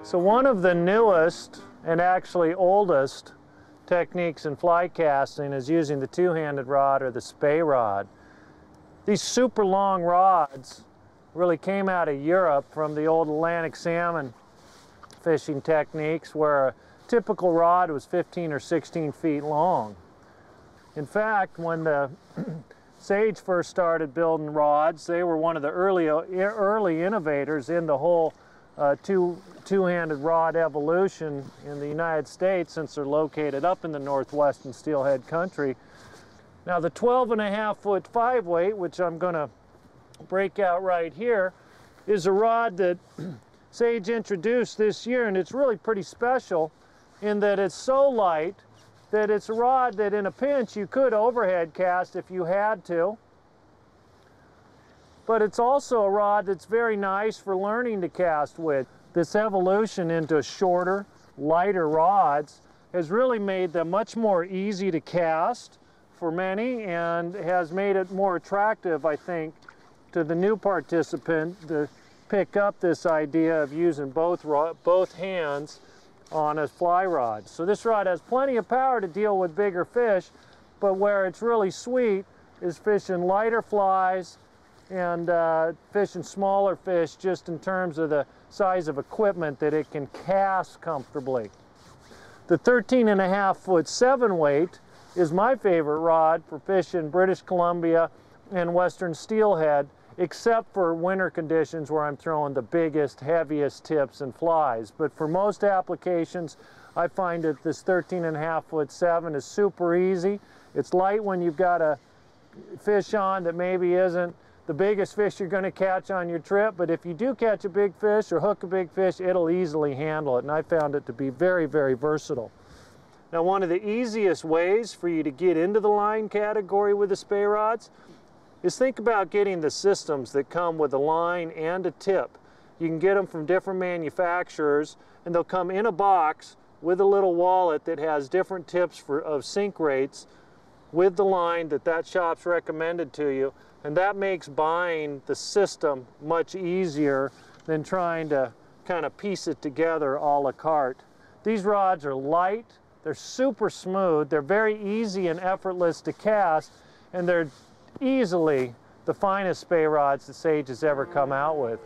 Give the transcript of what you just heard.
So one of the newest and actually oldest techniques in fly casting is using the two-handed rod or the spey rod. These super long rods really came out of Europe from the old Atlantic salmon fishing techniques, where a typical rod was 15 or 16 feet long. In fact, when the Sage first started building rods, they were one of the early innovators in the whole two-handed rod evolution in the United States, since they're located up in the northwestern steelhead country. Now the 12.5-foot 5-weight, which I'm going to break out right here, is a rod that Sage introduced this year, and it's really pretty special in that it's so light that it's a rod that in a pinch you could overhead cast if you had to. But it's also a rod that's very nice for learning to cast with. This evolution into shorter, lighter rods has really made them much more easy to cast for many, and has made it more attractive, I think, to the new participant to pick up this idea of using both hands on a fly rod. So this rod has plenty of power to deal with bigger fish, but where it's really sweet is fishing lighter flies and fishing smaller fish, just in terms of the size of equipment that it can cast comfortably. The 13.5-foot 7-weight is my favorite rod for fishing British Columbia and Western steelhead, except for winter conditions where I'm throwing the biggest, heaviest tips and flies. But for most applications, I find that this 13.5-foot 7 is super easy. It's light when you've got a fish on that maybe isn't the biggest fish you're going to catch on your trip, but if you do catch a big fish or hook a big fish, it'll easily handle it, and I found it to be very, very versatile. Now, one of the easiest ways for you to get into the line category with the spey rods is think about getting the systems that come with a line and a tip. You can get them from different manufacturers, and they'll come in a box with a little wallet that has different tips of sink rates with the line that shop's recommended to you, and that makes buying the system much easier than trying to kind of piece it together a la carte. These rods are light, they're super smooth, they're very easy and effortless to cast, and they're easily the finest spey rods that Sage has ever come out with.